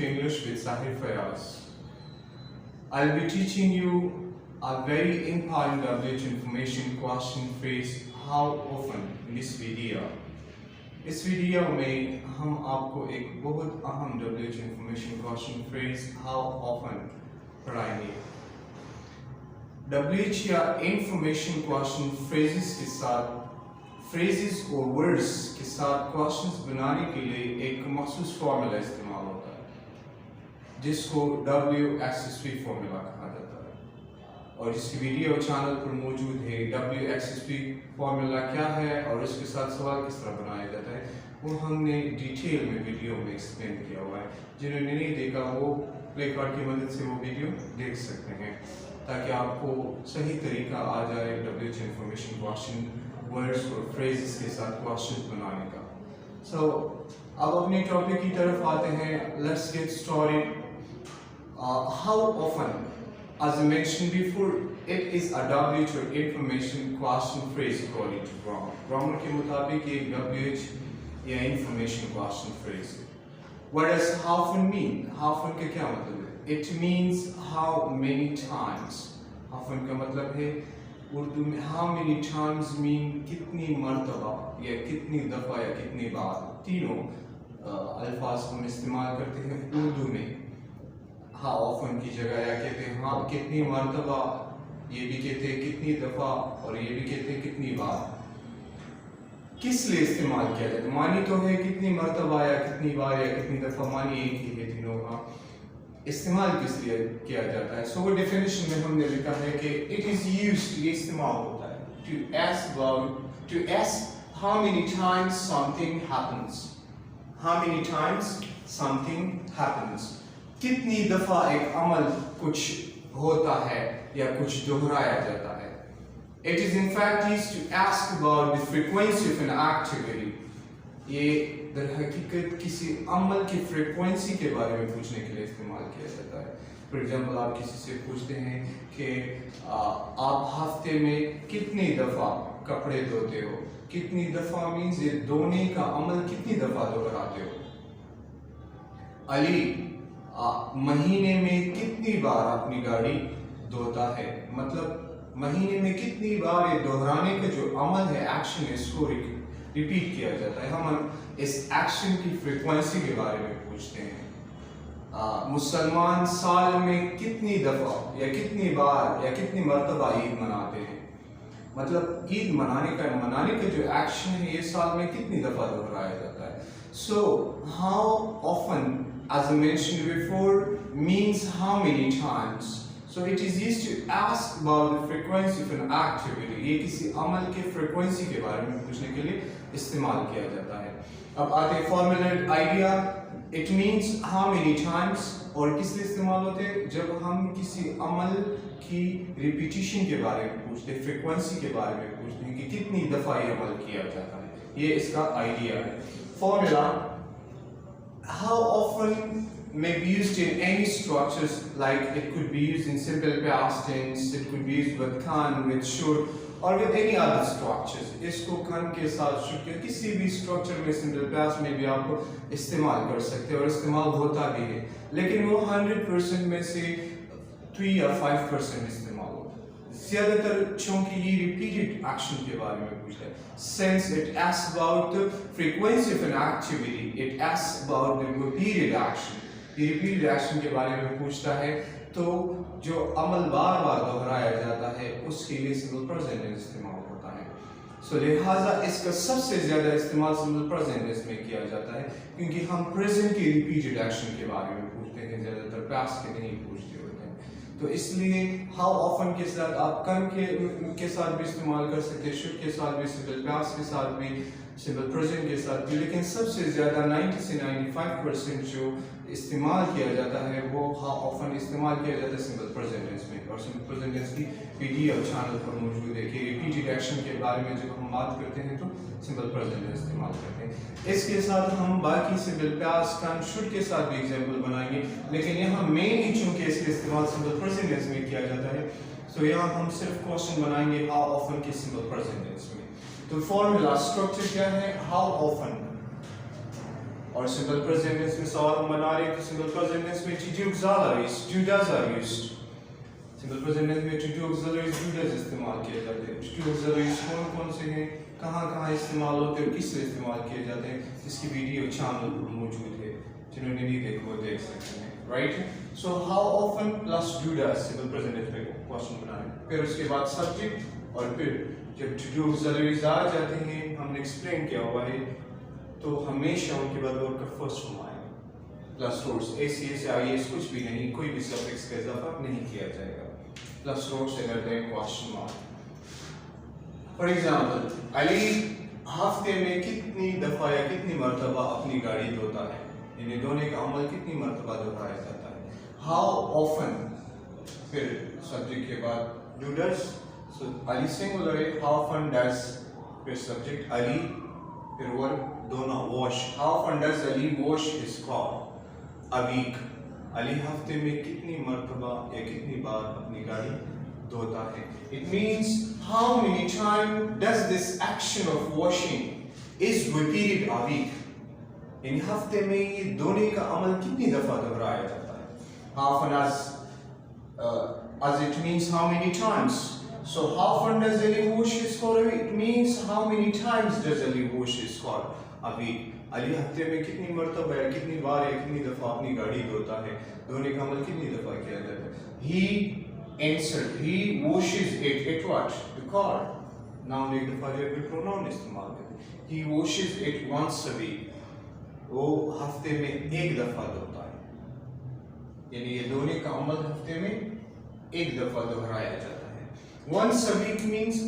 to English with Sahir Fayaz. I'll be teaching you a very important WH information question phrase how often in this video. इस video में हम आपको एक बहुत अहम WH information question phrase how often पढ़ाएंगे। WH या information question phrases के साथ phrases और words के साथ questions बनाने के लिए एक मखसूस फॉर्मूला इस्तेमाल होता है जिसको WXSP फॉर्मूला कहा जाता है और जिसकी वीडियो चैनल पर मौजूद है। WXSP फॉर्मूला क्या है और इसके साथ सवाल किस तरह बनाया जाता है वो हमने डिटेल में वीडियो में एक्सप्लेन किया हुआ है। जिन्होंने नहीं देखा वो प्ले कार्ड की मदद से वो वीडियो देख सकते हैं ताकि आपको सही तरीका आ जाए WH इंफॉर्मेशन क्वेश्चन वर्ड्स और फ्रेजेस के साथ क्वेश्चन बनाने का। अब अपने टॉपिक की तरफ आते हैं। Let's get started. How often, as I mentioned before, it is a WH or information question phrase according to grammar. Grammar के मुताबिक ये WH या information question phrase है। What does how often mean? How often का क्या मतलब है? It means how many times. How often का मतलब है उर्दू में how many times mean कितनी मर्तबा या कितनी दफ़ा या कितनी बार। तीनों अल्फाज हम इस्तेमाल करते हैं उर्दू में how often की जगह या कहते हैं हाँ कितनी मर्तबा, ये भी कहते हैं कितनी दफ़ा और ये भी कहते हैं कितनी बार। किस लिए इस्तेमाल किया जाता है? मानी तो है कितनी मर्तबा या कितनी बार या कितनी दफ़ा, मानी एक ही है तीनों का। इस्तेमाल किस लिए किया जाता है? सो डेफिनेशन में हमने लिखा है कि इट इज यूज्ड, ये इस्तेमाल होता है to ask how many times something happens. How many times something happens. कितनी दफा एक अमल कुछ होता है या कुछ दोहराया जाता है। It is in fact used to ask about the frequency of an activity. ये दर हकीकत किसी अमल की फ्रीक्वेंसी के बारे में पूछने के लिए इस्तेमाल किया जाता है। फॉर एग्जाम्पल आप किसी से पूछते हैं कि आप हफ्ते में कितनी दफ़ा कपड़े धोते हो। कितनी दफ़ा मीन्स ये धोने का अमल कितनी दफ़ा दोहराते हो। अली महीने में कितनी बार अपनी गाड़ी धोता है, मतलब महीने में कितनी बार ये दोहराने का जो अमल है, एक्शन है, इसको रिपीट किया जाता है। हम इस एक्शन की फ्रीक्वेंसी के बारे में पूछते हैं। मुसलमान साल में कितनी दफ़ा या कितनी बार या कितनी मर्तबा ईद मनाते हैं, मतलब ईद मनाने का जो एक्शन है ये साल में कितनी दफ़ा दोहराया जाता है। सो how often, as I mentioned before, means how many times. So it is used to ask about the frequency of an activity. ये किसी अमल के फ्रीक्वेंसी के बारे में पूछने के लिए इस्तेमाल किया जाता है। अब आते हैं फॉर्मूलेट idea. It means how many times और किस लिए इस्तेमाल होते हैं? जब हम किसी अमल की रिपीटिशन के बारे में पूछते हैं, फ्रीक्वेंसी के बारे में पूछते हैं कि कितनी दफ़ा ये अमल किया जाता है। ये इसका आइडिया है। Formula how often may be used in any structures, like it could be used in simple past tense, it could be used with can, with should, or with any other structures. इसको can के साथ should के किसी भी structure में simple past में भी आप इस्तेमाल कर सकते हैं और इस्तेमाल होता भी है, लेकिन वो 100% में से 3 या 5% इस्तेमाल होता है। ज़्यादातर चूँकि ये repeated action के बारे में पूछता है, since it asks about the frequency of an activity, it asks about the repeated action. ये repeated action के बारे में पूछता है तो जो अमल बार बार दोहराया जाता है उसके लिए सिंपल प्रेजेंट टेंस इस्तेमाल होता है। सो लिहाजा इसका सबसे ज़्यादा इस्तेमाल सिंपल प्रेजेंट टेंस में किया जाता है क्योंकि हम प्रेजेंट के रिपीटेड एक्शन के बारे में पूछते हैं, ज़्यादातर पास्ट के नहीं पूछते होते हैं। तो इसलिए हाउ ऑफन के साथ आप कन के साथ भी इस्तेमाल कर सकते हैं, शुड के साथ भी, सिंपल पास्ट के साथ भी, सिंपल प्रेजेंट के साथ भी, लेकिन सबसे ज़्यादा 90 से 95% जो इस्तेमाल किया जाता है वो हाउ ऑफन इस्तेमाल किया जाता है सिंपल प्रेजेंट टेंस में। और सिंपल प्रेजेंट टेंस की वीडियो चैनल पर मौजूद है कि रिपीटेड एक्शन के बारे में जब हम बात करते हैं तो सिंपल प्रेजेंट टेंस इस्तेमाल करते हैं। इसके साथ हम बाकी सिंपल पास्ट, कैन, शुड के साथ भी एग्जाम्पल बनाएंगे, लेकिन यहाँ मेनली चूँकि इसका इस्तेमाल सिंपल प्रेजेंट टेंस में किया जाता है तो यहाँ हम सिर्फ क्वेश्चन बनाएंगे हाउ ऑफन के सिंपल प्रेजेंट टेंस में। तो फॉर्मूला स्ट्रक्चर क्या है? हाउ ऑफन और सिंपल प्रेजेंट टेंस में सवाल हम बना रहे हैं कि सिंपल प्रेजेंट टेंस में to do auxiliaries do does are used। Simple present tense में to do auxiliaries do does इस्तेमाल किए जाते हैं। to do auxiliaries कौन कौन से हैं, कहाँ इस्तेमाल होते हैं और किस लिए इस्तेमाल किए जाते हैं, इसकी वीडियो चैनल पर मौजूद है, जिन्होंने नहीं देखा वो देख सकते हैं। Right, so how often plus do does simple present tense में क्वेश्चन बनाए, फिर उसके बाद सब्जेक्ट और फिर जब to do auxiliaries आ जाते हैं, हमने एक्सप्लेन किया हुआ है, तो हमेशा उनके बाद वर्ब का फर्स्ट फॉर्म आएगा प्लस रोड्स, एसीएस आईएस कुछ भी नहीं, कोई भी सफिक्स का इजाफा नहीं किया जाएगा, प्लस रोड्स से करते हैं question mark. For example, Ali हफ्ते में कितनी दफा या कितनी मरतबा अपनी गाड़ी धोता है, इन्हें धोने का अमल कितनी मरतबा दोहराया जाता है। हाउ ऑफन, फिर सब्जेक्ट के बाद do does, so Ali singular है, हाउ ऑफन डज, फिर सब्जेक्ट अली, फिर वर्ब धोना wash, how often does Ali wash his car a week, Ali हफ्ते में कितनी मरतबा या कितनी बार अपनी गाड़ी धोता है। It means how many times does this action of washing is repeated a week। इन हफ्ते में ये धोने का अमल कितनी दफा दोहराया जाता है। How often as it means how many times, so how often does Ali wash his car a week? It means how many times does Ali wash his car a week। Ali हफ्ते में कितनी मरतबा या कितनी बार या कितनी दफा अपनी गाड़ी धोता है, धोने का अमल कितनी दफा किया जाता है। He answered, he washes it what? The car। Noun एक दफा जो है प्रोनाउन इस्तेमाल करते हैं, he washes it once a week, वो हफ्ते में एक दफा धोता है, यानी ये धोने का अमल हफ्ते में एक दफा दोहराया जाता है। Once a week means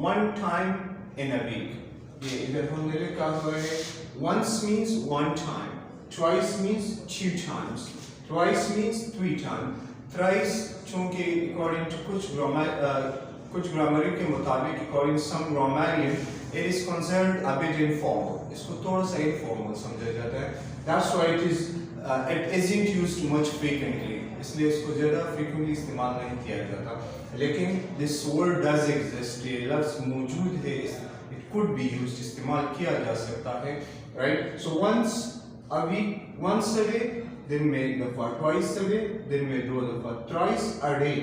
one time in a week। ये इधर हमने लिखा हुआ है, once means one time, twice means two times, twice means three times, thrice चूंकि according to कुछ ग्रामर के मुताबिक according to some grammarian it is considered a bit informal, इसको थोड़ा सा informal समझा जाता है, that's why it isn't used much frequently, इसलिए इसको ज़्यादा frequently इस्तेमाल नहीं किया जाता, लेकिन this word does exist, ये लफ्ज़ मौजूद है, it could be used, इस्तेमाल किया जा सकता है। right, so once a week, once a day, दिन में एक दफा, twice a day, दिन में दो दफा, thrice a day,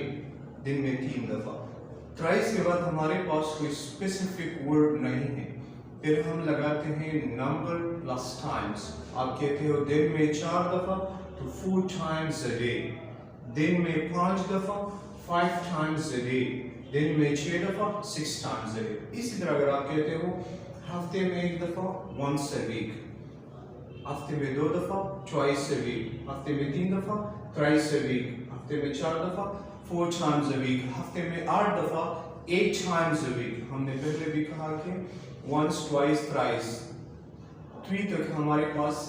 दिन में तीन दफा। thrice के बाद हमारे पास कोई स्पेसिफिक वर्ड नहीं है, फिर हम लगाते हैं नंबर प्लस टाइम्स। आप कहते हो दिन में 4 दफा तो 4 times a day, दिन में 5 दफा 5 times a day, दिन में 6 दफा 6 times a day। इसी तरह अगर आप कहते हो हफ्ते में एक दफा once a week, हफ्ते में 2 दफा twice a week, हफ्ते में 3 दफा thrice a week, हफ्ते में 4 दफा 4 times a week, हफ्ते में 8 दफा 8 times a week। हमने पहले भी कहा कि once, twice, thrice, 3 तक हमारे पास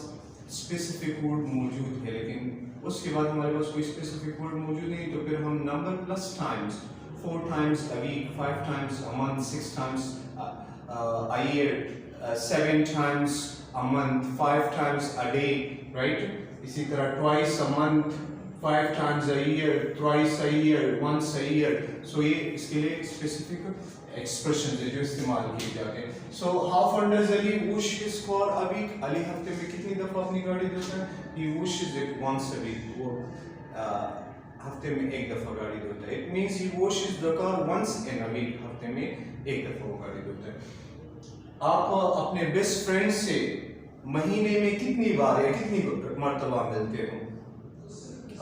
स्पेसिफिक वर्ड मौजूद है, लेकिन उसके बाद हमारे पास कोई स्पेसिफिक वर्ड मौजूद नहीं, तो फिर हम number plus times, 4 times a week, 5 times a month, 6 times a year, 7 times a month, 5 times a day, right? इसी तरह twice a month, 5 times a year, thrice a year, once a year। so ये इसके लिए specific expressions है जो इस्तेमाल किए जाते हैं। so how often does Ali wash his car a week? Ali हफ्ते में कितनी दफा अपनी गाड़ी धोता है? he washes it once a week, वो हफ्ते में एक दफा गाड़ी धोता है। it means he washes the car once in a week, हफ्ते में एक दफा वो गाड़ी धोता है। आप अपने बेस्ट फ्रेंड से महीने में कितनी बार या कितनी मरतबा मिलते हो?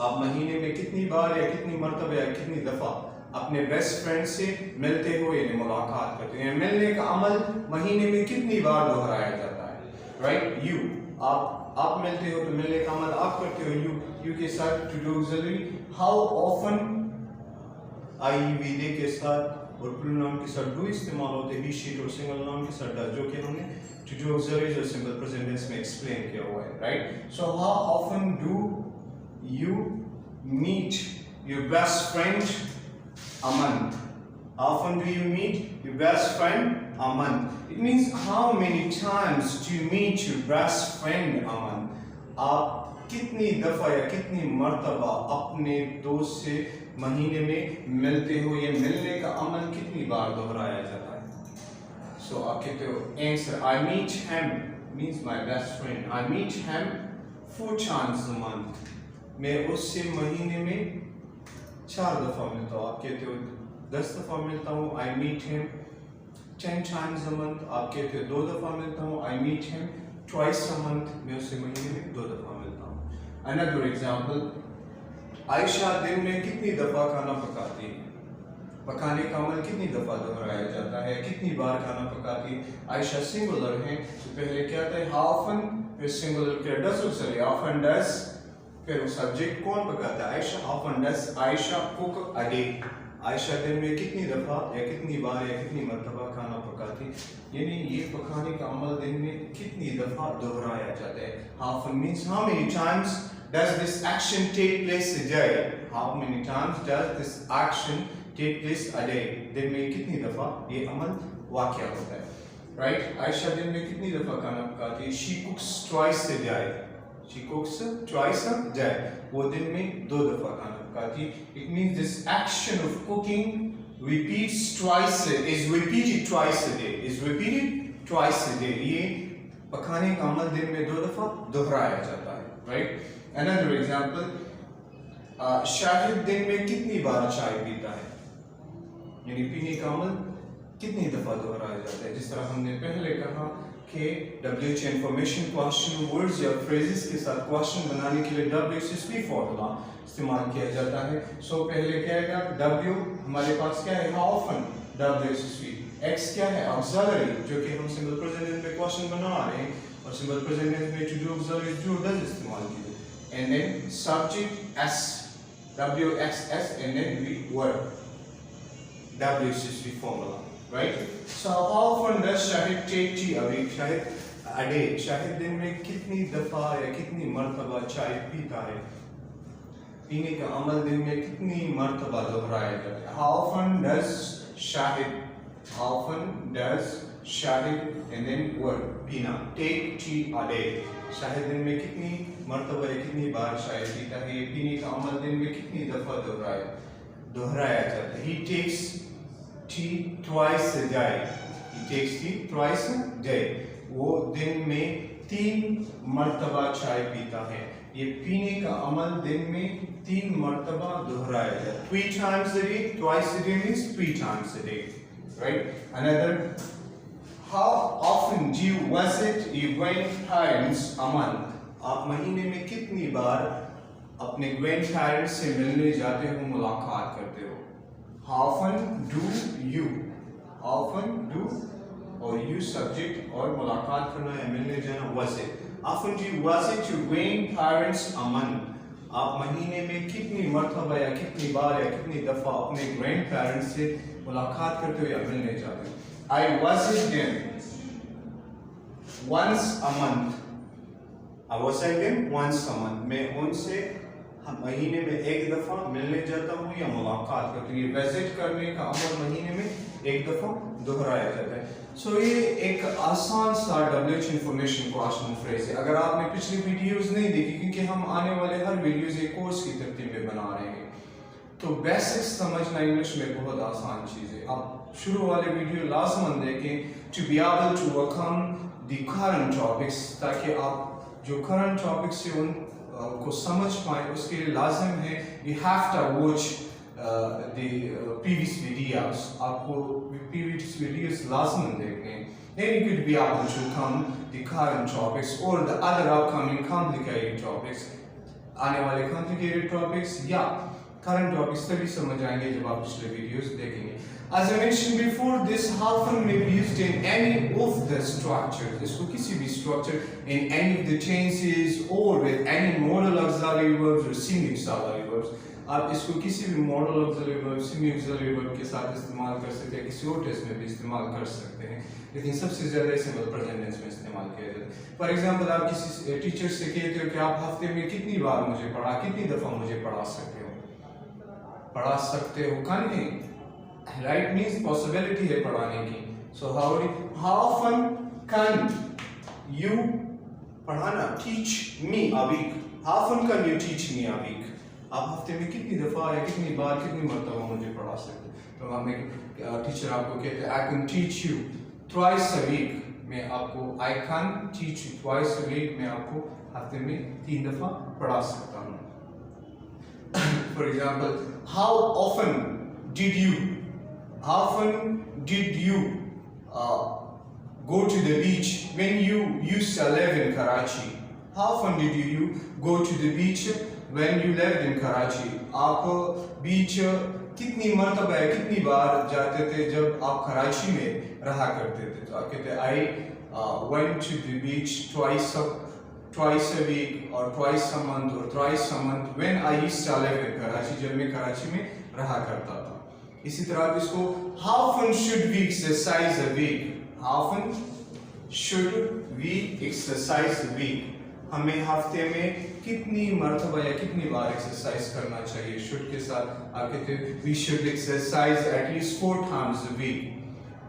आप महीने में कितनी बार या कितनी मरतबा या कितनी दफा अपने बेस्ट फ्रेंड से मिलते हो, यानी मुलाकात करते हैं। मिलने का अमल महीने में कितनी बार दोहराया जाता है? राइट, यू, आप मिलते हो तो मिलने का अमल आप करते हो, यू के साथ to do auxiliary. How often I we they के साथ और प्लूरल नाउन के साथ डू इस्तेमाल होते हैं, ही शी और सिंगल नाउन के साथ डज, जो कि हमने टू डू ऑक्सिलरीज और सिंपल प्रेजेंट टेंस में एक्सप्लेन किया हुआ है। Right, so how often do you meet your best friend a month? How often do you meet your best friend a month? It means how many times do you meet your best friend a month? आप कितनी दफा या कितनी मर्तबा अपने दोस्त से महीने में मिलते हो, या मिलने का अमल कितनी बार दोहराया जाता है? So आप कहते हो answer, I meet him means my best friend. I meet him 4 times a month. मैं उससे महीने में 4 दफ़ा मिलता हूँ. आप कहते हो 10 दफ़ा मिलता हूँ. I meet him 10 times a month. आप कहते हो 2 दफ़ा मिलता हूँ. I meet him twice a month. मैं उससे महीने में 2 दफ़ा मिलता हूँ. Another example. आयशा दिन में कितनी दफ़ा खाना पकाती है? पकाने का अमल कितनी दफ़ा दोहराया जाता है? कितनी बार खाना पकाती है? आयशा सिंगुलर है तो पहले क्या था? हाउ ऑफन, फिर सिंगुलर क्या डज चले ऑफन डज, फिर सब्जेक्ट कौन पकाता है? Ayesha. Often does Ayesha cook a day. Ayesha दिन में कितनी दफ़ा या कितनी बार या कितनी मरतबा खाना पकाती? यानी ये पकाने का अमल दिन में कितनी दफ़ा दोहराया जाता है? How often means how many times does this action take place a day? How many times does this action take place a day? दिन में कितनी दफ़ा ये अमल वाक़या होता है? Right? आयशा दिन में कितनी दफ़ा खाना पकाती है? She cooks twice a day. She cooks twice a day. वो दिन में 2 दफ़ा खाना पकाती है. It means this action of cooking repeated twice a day. Is repeated twice a day. ये पकाने का अमल दिन में 2 दफ़ा दोहराया जाता है. Right? Another example. शाहिद दिन में कितनी बार चाय पीता है? यानी पीने का अमल कितनी दफ़ा दोहराया जाता है? जिस तरह हमने पहले कहा कि WH इंफॉर्मेशन क्वेश्चन वर्ड्स या फ्रेजेस के साथ क्वेश्चन बनाने के लिए WHSP फॉर्मूला इस्तेमाल किया जाता है. सो पहले क्या है? W हमारे पास क्या है? How often WHSP. X क्या है? ऑक्सिलरी, जो कि हम सिंपल प्रेजेंट टेंस में क्वेश्चन बना रहे हैं और सिंपल प्रेजेंट टेंस में to do auxiliary do does इस्तेमाल किया. And then subject S, WXS, and then we word WHSP formula, right? So how often does Shahid take tea a week? Shahid a day. Shahid दिन में कितनी दफ़ा या कितनी मर्तबा चाय पीता है? पीने का अमल दिन में कितनी मर्तबा दोहराया जाता है? How often does Shahid? How often does Shahid and then word पीना take tea a day? Shahid दिन में कितनी मर्तबा या कितनी बार चाय पीता है? पीने का अमल दिन में कितनी दफ़ा दोहराया जाता है? He takes tea twice a day. He takes tea twice a day. वो दिन में 3 मर्तबा चाय पीता है. ये पीने का अमल दिन में 3 मर्तबा दोहराया जाता है. 3 times a day. Twice a day means 3 times a day. Right? Another. How often do you visit your grandparents a month? आप महीने में कितनी बार अपने grandparents से मिलने जाते हो, मुलाकात करते हो? How often do you? How often do और you subject और मुलाकात करना या मिलने जाना visit. Often do you visit your grandparents a month? आप महीने में कितनी मर्तबा या कितनी बार या कितनी दफ़ा अपने grandparents से मुलाकात करते हो या मिलने जाते हो? I visit them once a month. I visit them once a month. मैं उनसे महीने में 1 दफ़ा मिलने जाता हूँ या मुलाकात करता हूँ. ये विजिट करने का अमल महीने में 1 दफ़ा दोहराया जाता है. सो ये एक आसान सा WH इंफॉर्मेशन क्वेश्चन फ्रेज है. अगर आपने पिछली वीडियोस नहीं देखी, क्योंकि हम आने वाले हर वीडियोस एक कोर्स की तरतीब में बना रहे हैं, तो बेसिक्स समझना इंग्लिश में बहुत आसान चीज़ है. आप शुरू वाले वीडियो लाजमन देखें to be able to overcome the current topics, ताकि आप जो करंट टॉपिक्स से उनको समझ पाएँ. उसके लिए लाजिम है you have to watch the previous videos. आपको प्रीवियस वीडियोस लाजमन देखने हैं. Then you could be able to come the current topics or the other upcoming complicated topics. आने वाले complicated topics या current topics तभी समझ आएंगे जब आप पिछले वीडियोस देखेंगे. As I mentioned before, this hyphen may be used in any of the structures. इसको किसी भी structure in any of the tenses or with any modal auxiliary verbs or semi auxiliary verbs. आप इसको किसी भी modal auxiliary verb, semi auxiliary verb के साथ इस्तेमाल कर सकते हैं. किसी और टेस्ट में भी इस्तेमाल कर सकते हैं, लेकिन सबसे ज़्यादा सिंपल प्रेजेंट टेंस में इस्तेमाल किया जाता है. फॉर एग्जाम्पल, आप किसी टीचर से कहते हो कि आप हफ्ते में कितनी बार मुझे कितनी दफ़ा मुझे पढ़ा सकते हो? कहीं राइट मीन्स पॉसिबिलिटी है पढ़ाने की. So how often can you पढ़ाना teach me a week? How often can you teach me a week? आप हफ्ते में कितनी दफ़ा या कितनी बार कितनी मरतबा मुझे पढ़ा सकते हो? तो हमें टीचर आपको कहते हैं I can teach you twice a week. मैं आपको I can teach you twice a week, मैं आपको हफ्ते में 3 दफा पढ़ा सकता हूँ. For example, how often did you go to the beach when you used to live in Karachi? How often did you go to the beach when you lived in Karachi? आप बीच कितनी मर्तबा कितनी बार जाते थे जब आप कराची में रहा करते थे? तो आप कहते I went to the beach twice a week or twice a month or thrice a month when I used to live in Karachi, जब मैं कराची में रहा करता था. इसी तरह इसको how often should we exercise a week? How often should we exercise a week? हमें हफ्ते में कितनी मर्तबा या कितनी बार एक्सरसाइज करना चाहिए? शुड के साथ आप कहते हैं we should exercise at least 4 times a week.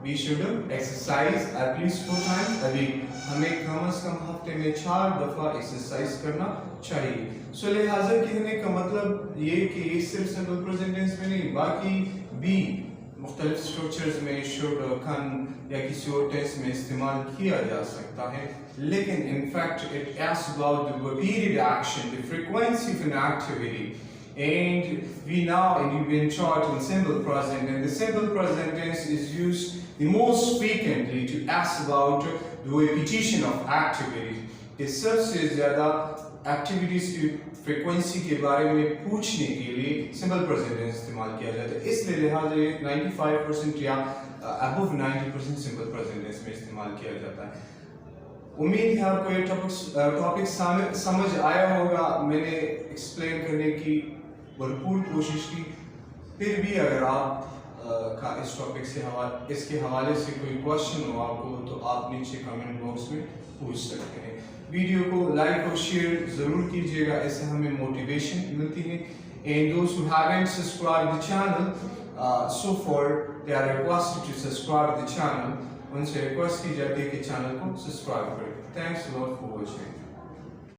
We should exercise at least 4 times a week. हमें कम से कम हफ्ते में 4 दफा एक्सरसाइज करना चाहिए. सो लिहाजा कहने का मतलब ये कि ये सिर्फ सिंपल प्रेजेंट टेंस में नहीं, बाकी भी मुख्तलिफ स्ट्रक्चर्स में शुड कैन या किसी और टेंस में इस्तेमाल किया जा सकता है. लेकिन in fact it asks about the repeated action, the frequency of an activity, and we now and you've been taught in simple present, and the simple present tense is used the most frequently to ask about the repetition of activities. इस सबसे ज़्यादा activities की frequency के बारे में पूछने के लिए simple present tense इस्तेमाल किया जाता है. इसलिए लिहाजा ये 95% या above 90% simple present tense में इस्तेमाल किया जाता है. उम्मीद है आपको ये टॉपिक समझ आया होगा. मैंने एक्सप्लेन करने की भरपूर कोशिश की. फिर भी अगर आप का इस टॉपिक से इसके हवाले से कोई क्वेश्चन हो आपको, तो आप नीचे कमेंट बॉक्स में पूछ सकते हैं. वीडियो को लाइक और शेयर ज़रूर कीजिएगा, इससे हमें मोटिवेशन मिलती है. And those who haven't subscribed the channel so far, they are requested to subscribe the channel. उनसे रिक्वेस्ट की जाती है कि चैनल को सब्सक्राइब करें. Thanks a lot for watching.